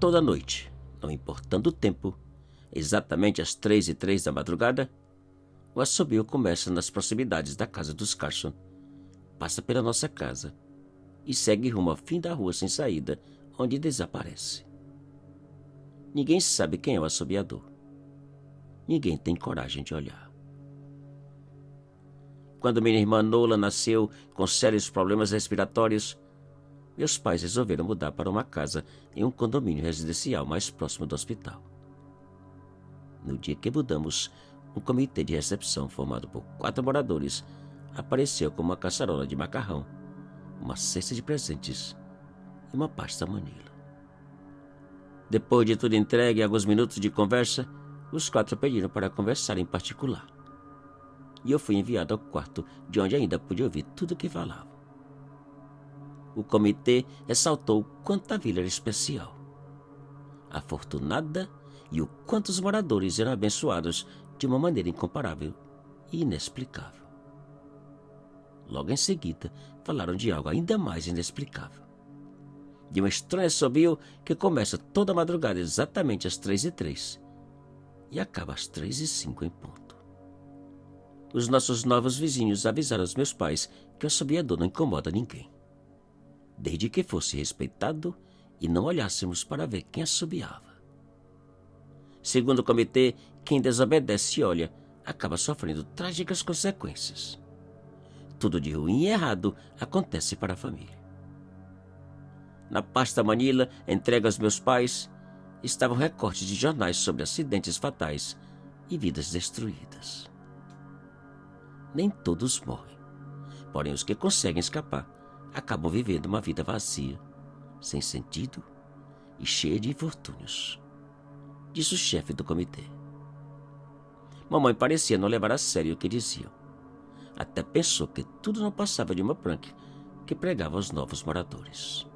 Toda noite, não importando o tempo, exatamente às 3h03 da madrugada, o assobio começa nas proximidades da casa dos Carson, passa pela nossa casa e segue rumo ao fim da rua sem saída, onde desaparece. Ninguém sabe quem é o assobiador. Ninguém tem coragem de olhar. Quando minha irmã Nola nasceu com sérios problemas respiratórios, meus pais resolveram mudar para uma casa em um condomínio residencial mais próximo do hospital. No dia que mudamos, um comitê de recepção formado por 4 moradores apareceu com uma caçarola de macarrão, uma cesta de presentes e uma pasta manila. Depois de tudo entregue e alguns minutos de conversa, os 4 pediram para conversar em particular. E eu fui enviado ao quarto, de onde ainda pude ouvir tudo o que falavam. O comitê ressaltou o quanto a vila era especial, afortunada e o quanto os moradores eram abençoados de uma maneira incomparável e inexplicável. Logo em seguida, falaram de algo ainda mais inexplicável. De um estranho assobio que começa toda madrugada exatamente às 3h03 e acaba às 3h05 em ponto. Os nossos novos vizinhos avisaram os meus pais que o assobiador não incomoda ninguém, desde que fosse respeitado e não olhássemos para ver quem assobiava. Segundo o comitê, quem desobedece e olha acaba sofrendo trágicas consequências. Tudo de ruim e errado acontece para a família. Na pasta manila entregue aos meus pais estavam recortes de jornais sobre acidentes fatais e vidas destruídas. Nem todos morrem, porém os que conseguem escapar acabam vivendo uma vida vazia, sem sentido e cheia de infortúnios, disse o chefe do comitê. Mamãe parecia não levar a sério o que diziam. Até pensou que tudo não passava de uma prank que pregava aos novos moradores.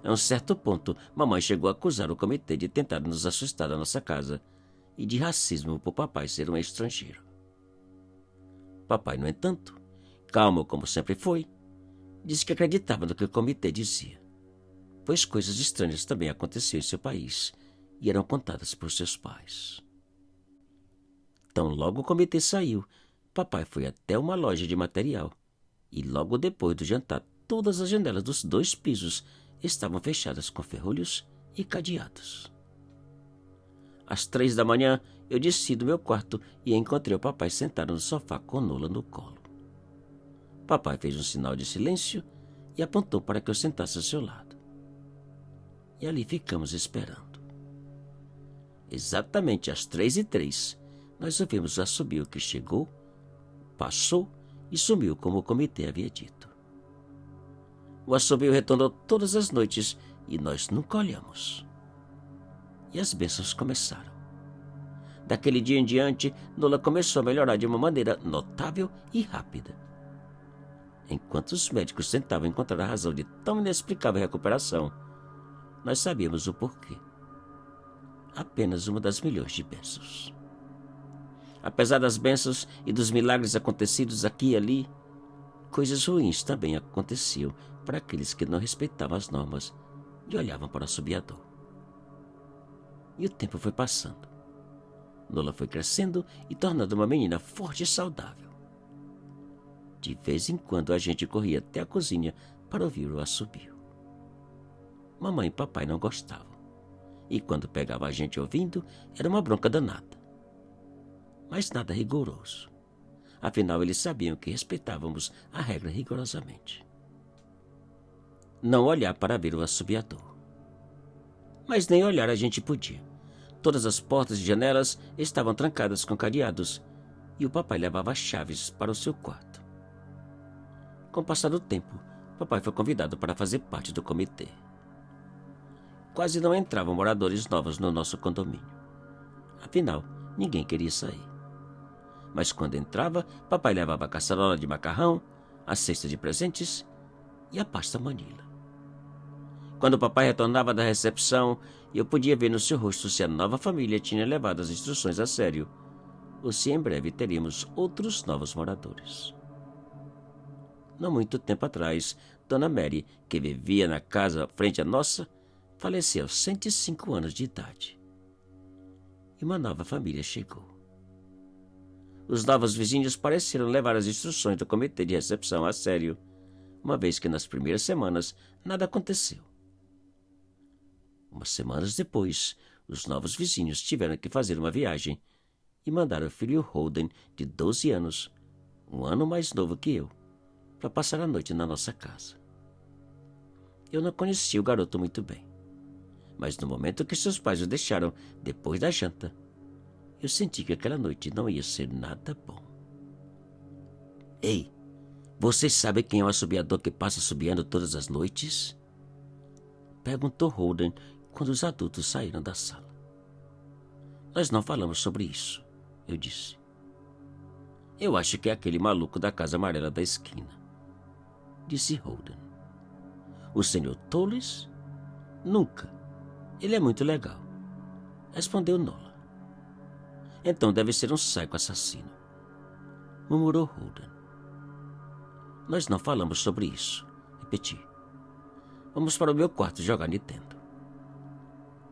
A um certo ponto, mamãe chegou a acusar o comitê de tentar nos assustar da nossa casa e de racismo por papai ser um estrangeiro. Papai, no entanto, calmo como sempre foi, disse que acreditava no que o comitê dizia, pois coisas estranhas também aconteciam em seu país e eram contadas por seus pais. Então, logo o comitê saiu, papai foi até uma loja de material e logo depois do jantar, todas as janelas dos 2 pisos estavam fechadas com ferrolhos e cadeados. Às 3 da manhã, eu desci do meu quarto e encontrei o papai sentado no sofá com Nola no colo. Papai fez um sinal de silêncio e apontou para que eu sentasse ao seu lado. E ali ficamos esperando. Exatamente às 3h03, nós ouvimos o assobio que chegou, passou e sumiu como o comitê havia dito. O assobio retornou todas as noites e nós nunca olhamos. E as bênçãos começaram. Daquele dia em diante, Nola começou a melhorar de uma maneira notável e rápida. Enquanto os médicos tentavam encontrar a razão de tão inexplicável recuperação, nós sabíamos o porquê. Apenas uma das milhões de bênçãos. Apesar das bênçãos e dos milagres acontecidos aqui e ali, coisas ruins também aconteciam para aqueles que não respeitavam as normas e olhavam para o assobiador. E o tempo foi passando. Nola foi crescendo e tornando uma menina forte e saudável. De vez em quando a gente corria até a cozinha para ouvir o assobio. Mamãe e papai não gostavam. E quando pegava a gente ouvindo, era uma bronca danada. Mas nada rigoroso. Afinal, eles sabiam que respeitávamos a regra rigorosamente. Não olhar para ver o assobiador. Mas nem olhar a gente podia. Todas as portas e janelas estavam trancadas com cadeados e o papai levava as chaves para o seu quarto. Com o passar do tempo, papai foi convidado para fazer parte do comitê. Quase não entravam moradores novos no nosso condomínio. Afinal, ninguém queria sair. Mas quando entrava, papai levava a caçarola de macarrão, a cesta de presentes e a pasta manila. Quando papai retornava da recepção, eu podia ver no seu rosto se a nova família tinha levado as instruções a sério, ou se em breve teríamos outros novos moradores. Não muito tempo atrás, Dona Mary, que vivia na casa frente à nossa, faleceu aos 105 anos de idade. E uma nova família chegou. Os novos vizinhos pareceram levar as instruções do comitê de recepção a sério, uma vez que nas primeiras semanas nada aconteceu. Umas semanas depois, os novos vizinhos tiveram que fazer uma viagem e mandaram o filho Holden, de 12 anos, um ano mais novo que eu, para passar a noite na nossa casa. Eu não conhecia o garoto muito bem, mas no momento que seus pais o deixaram depois da janta, eu senti que aquela noite não ia ser nada bom. Ei, vocês sabem quem é o assobiador que passa assobiando todas as noites? Perguntou Holden quando os adultos saíram da sala. Nós não falamos sobre isso, eu disse. Eu acho que é aquele maluco da casa amarela da esquina, disse Holden. O Sr. Tolles? Nunca. Ele é muito legal, respondeu Nola. Então deve ser um psycho assassino, murmurou Holden. Nós não falamos sobre isso, repeti. Vamos para o meu quarto jogar Nintendo.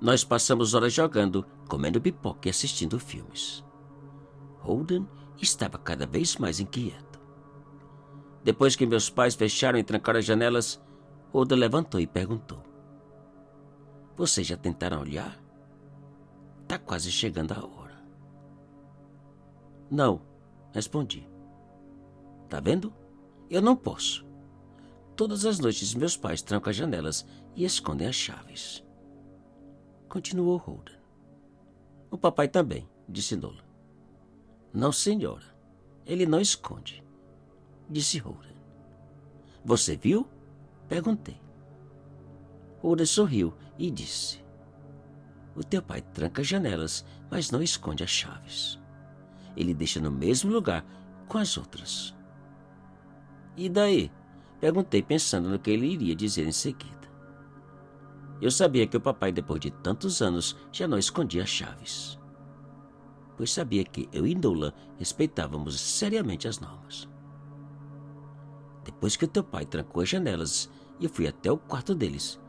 Nós passamos horas jogando, comendo pipoca e assistindo filmes. Holden estava cada vez mais inquieto. Depois que meus pais fecharam e trancaram as janelas, Holden levantou e perguntou: Vocês já tentaram olhar? Tá quase chegando a hora. Não, respondi. Tá vendo? Eu não posso. Todas as noites meus pais trancam as janelas e escondem as chaves. Continuou Holden. O papai também, disse Nola. Não, senhora. Ele não esconde, disse Holden. Você viu? Perguntei. Holden sorriu e disse: O teu pai tranca as janelas, mas não esconde as chaves. Ele deixa no mesmo lugar com as outras. E daí? Perguntei, pensando no que ele iria dizer em seguida. Eu sabia que o papai, depois de tantos anos, já não escondia as chaves, pois sabia que eu e Nola respeitávamos seriamente as normas. Depois que o teu pai trancou as janelas, eu fui até o quarto deles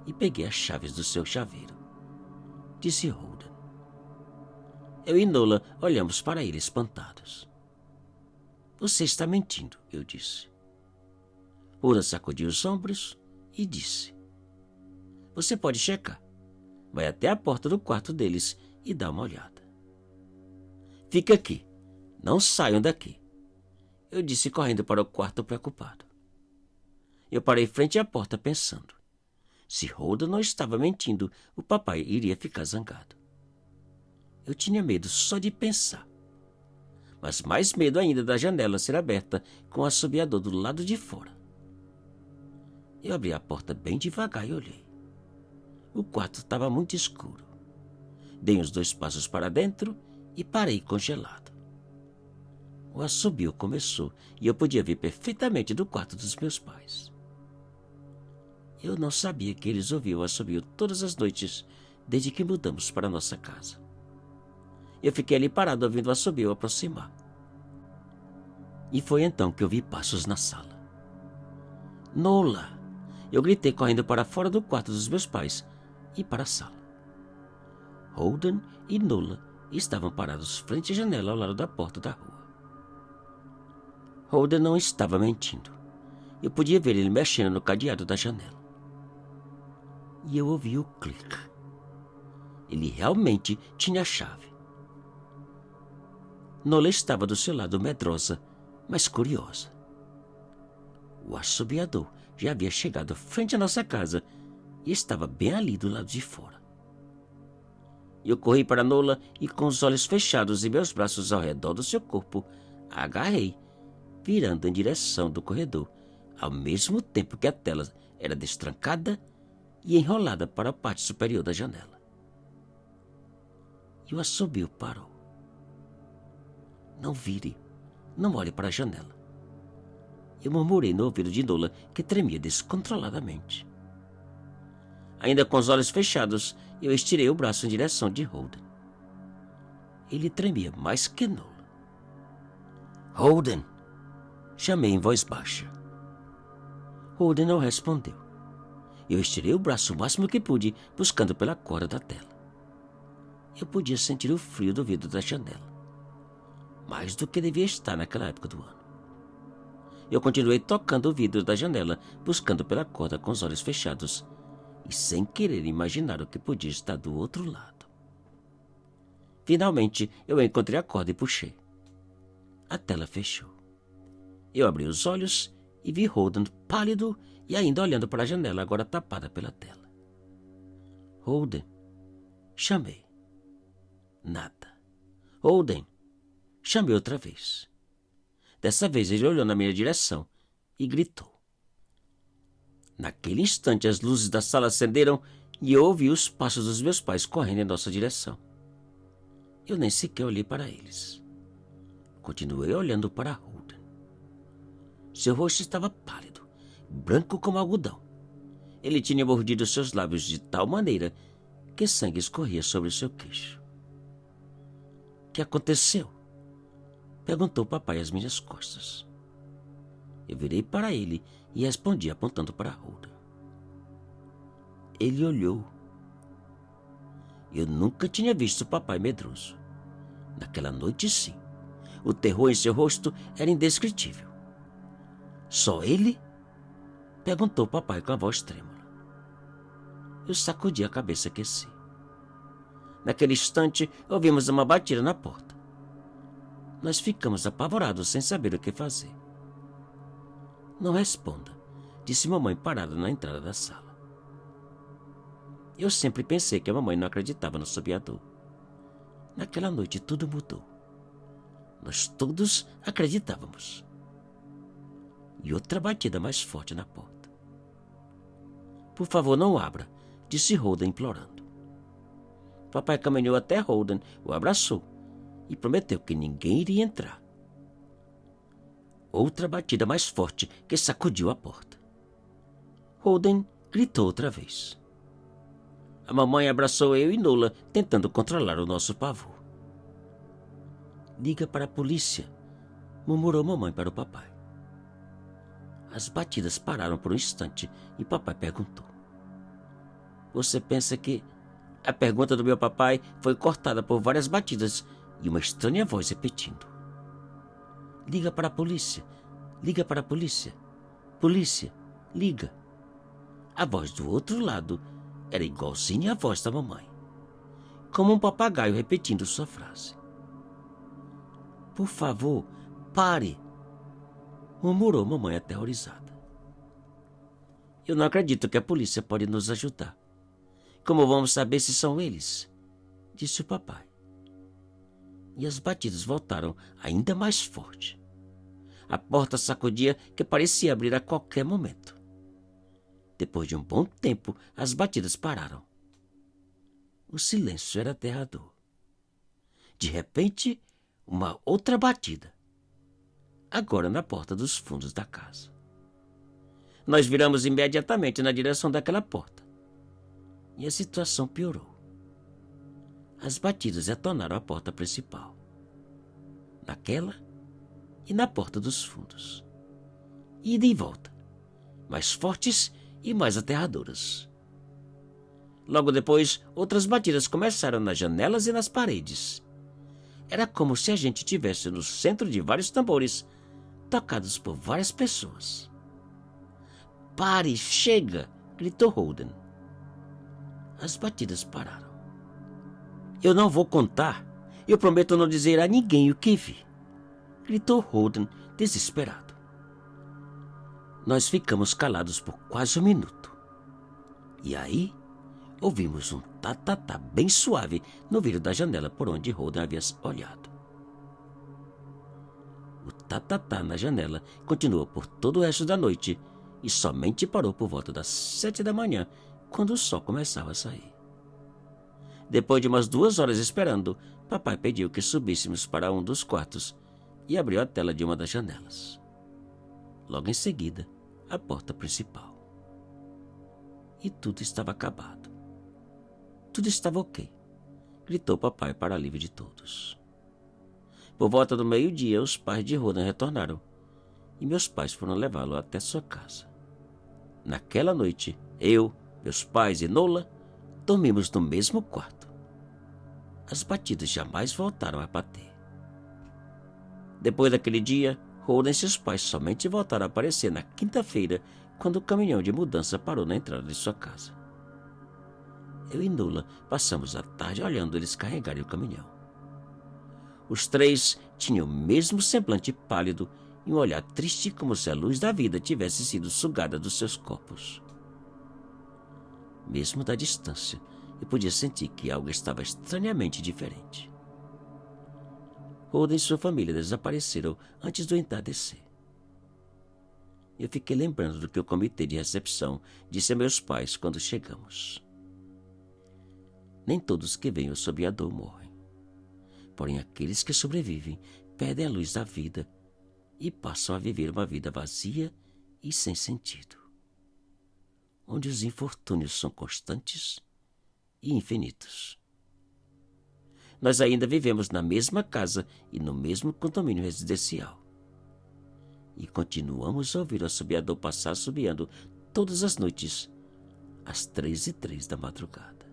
e peguei as chaves do seu chaveiro, disse Holden. Eu e Nola olhamos para ele espantados. Você está mentindo, eu disse. Holden sacudiu os ombros e disse: Você pode checar. Vai até a porta do quarto deles e dá uma olhada. Fique aqui. Não saiam daqui, eu disse, correndo para o quarto preocupado. Eu parei frente à porta pensando. Se Holden não estava mentindo, o papai iria ficar zangado. Eu tinha medo só de pensar, mas mais medo ainda da janela ser aberta com o assobiador do lado de fora. Eu abri a porta bem devagar e olhei. O quarto estava muito escuro. Dei uns 2 passos para dentro e parei congelado. O assobio começou e eu podia ver perfeitamente do quarto dos meus pais. Eu não sabia que eles ouviam o assobio todas as noites desde que mudamos para nossa casa. Eu fiquei ali parado ouvindo o assobio aproximar. E foi então que eu vi passos na sala. Nola! Eu gritei, correndo para fora do quarto dos meus pais e para a sala. Holden e Nola estavam parados frente à janela ao lado da porta da rua. Holden não estava mentindo. Eu podia ver ele mexendo no cadeado da janela. E eu ouvi o clique. Ele realmente tinha a chave. Nola estava do seu lado, medrosa, mas curiosa. O assobiador já havia chegado frente à nossa casa e estava bem ali do lado de fora. Eu corri para Nola e, com os olhos fechados e meus braços ao redor do seu corpo, a agarrei, virando em direção do corredor, ao mesmo tempo que a tela era destrancada e enrolada para a parte superior da janela. E o assobio parou. Não vire, não olhe para a janela. Eu murmurei no ouvido de Nola, que tremia descontroladamente. Ainda com os olhos fechados, eu estirei o braço em direção de Holden. Ele tremia mais que Nola. Holden! Chamei em voz baixa. Holden não respondeu. Eu estirei o braço o máximo que pude, buscando pela corda da tela. Eu podia sentir o frio do vidro da janela, mais do que devia estar naquela época do ano. Eu continuei tocando o vidro da janela, buscando pela corda com os olhos fechados e sem querer imaginar o que podia estar do outro lado. Finalmente, eu encontrei a corda e puxei. A tela fechou. Eu abri os olhos e vi Holden pálido e ainda olhando para a janela, agora tapada pela tela. Holden. Chamei. Nada. Holden. Chamei outra vez. Dessa vez ele olhou na minha direção e gritou. Naquele instante as luzes da sala acenderam e eu ouvi os passos dos meus pais correndo em nossa direção. Eu nem sequer olhei para eles. Continuei olhando para Holden. Seu rosto estava pálido, branco como algodão. Ele tinha mordido seus lábios de tal maneira que sangue escorria sobre o seu queixo. O que aconteceu? Perguntou papai às minhas costas. Eu virei para ele e respondi apontando para Holden. Ele olhou. Eu nunca tinha visto papai medroso. Naquela noite, sim. O terror em seu rosto era indescritível. Só ele? Perguntou papai com a voz trêmula. Eu sacudi a cabeça que sim. Naquele instante, ouvimos uma batida na porta. Nós ficamos apavorados sem saber o que fazer. Não responda, disse mamãe parada na entrada da sala. Eu sempre pensei que a mamãe não acreditava no sobiador. Naquela noite tudo mudou. Nós todos acreditávamos. E outra batida mais forte na porta. Por favor, não abra, disse Holden implorando. Papai caminhou até Holden, o abraçou e prometeu que ninguém iria entrar. Outra batida mais forte que sacudiu a porta. Holden gritou outra vez. A mamãe abraçou eu e Nola, tentando controlar o nosso pavor. Liga para a polícia, murmurou mamãe para o papai. As batidas pararam por um instante e papai perguntou. Você pensa que... A pergunta do meu papai foi cortada por várias batidas e uma estranha voz repetindo. Liga para a polícia, liga para a polícia, polícia, liga. A voz do outro lado era igualzinha à voz da mamãe, como um papagaio repetindo sua frase. Por favor, pare, murmurou mamãe aterrorizada. Eu não acredito que a polícia pode nos ajudar. Como vamos saber se são eles? Disse o papai. E as batidas voltaram ainda mais forte. A porta sacudia que parecia abrir a qualquer momento. Depois de um bom tempo, as batidas pararam. O silêncio era aterrador. De repente, uma outra batida. Agora na porta dos fundos da casa. Nós viramos imediatamente na direção daquela porta. E a situação piorou. As batidas retornaram à porta principal. Naquela e na porta dos fundos. Ida e volta. Mais fortes e mais aterradoras. Logo depois, outras batidas começaram nas janelas e nas paredes. Era como se a gente estivesse no centro de vários tambores, tocados por várias pessoas. Pare, chega! Gritou Holden. As batidas pararam. Eu não vou contar. Eu prometo não dizer a ninguém o que vi. Gritou Holden, desesperado. Nós ficamos calados por quase um minuto. E aí, ouvimos um tá-tá-tá bem suave no vidro da janela por onde Holden havia olhado. O tá-tá-tá na janela continuou por todo o resto da noite e somente parou por volta das 7 da manhã, quando o sol começava a sair. Depois de umas 2 horas esperando, papai pediu que subíssemos para um dos quartos e abriu a tela de uma das janelas. Logo em seguida, a porta principal. E tudo estava acabado. Tudo estava ok, gritou papai para alívio de todos. Por volta do meio-dia, os pais de Holden retornaram e meus pais foram levá-lo até sua casa. Naquela noite, eu, Meus pais e Nola dormimos no mesmo quarto. As batidas jamais voltaram a bater. Depois daquele dia, Holden e seus pais somente voltaram a aparecer na quinta-feira, quando o caminhão de mudança parou na entrada de sua casa. Eu e Nola passamos a tarde olhando eles carregarem o caminhão. Os três tinham o mesmo semblante pálido e um olhar triste, como se a luz da vida tivesse sido sugada dos seus corpos. Mesmo da distância, eu podia sentir que algo estava estranhamente diferente. Holden e sua família desapareceram antes do entardecer. Eu fiquei lembrando do que o comitê de recepção disse a meus pais quando chegamos. Nem todos que vêm sob a dor morrem. Porém, aqueles que sobrevivem perdem a luz da vida e passam a viver uma vida vazia e sem sentido, onde os infortúnios são constantes e infinitos. Nós ainda vivemos na mesma casa e no mesmo condomínio residencial. E continuamos a ouvir o assobiador passar assobiando todas as noites, às 3h03 da madrugada.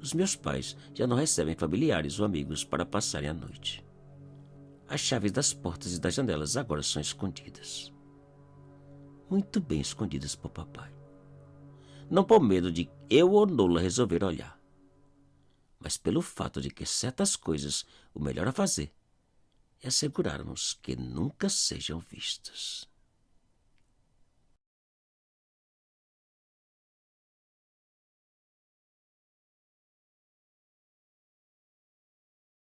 Os meus pais já não recebem familiares ou amigos para passarem a noite. As chaves das portas e das janelas agora são escondidas. Muito bem escondidas por papai. Não por medo de eu ou Nola resolver olhar, mas pelo fato de que certas coisas o melhor a fazer é assegurarmos que nunca sejam vistas.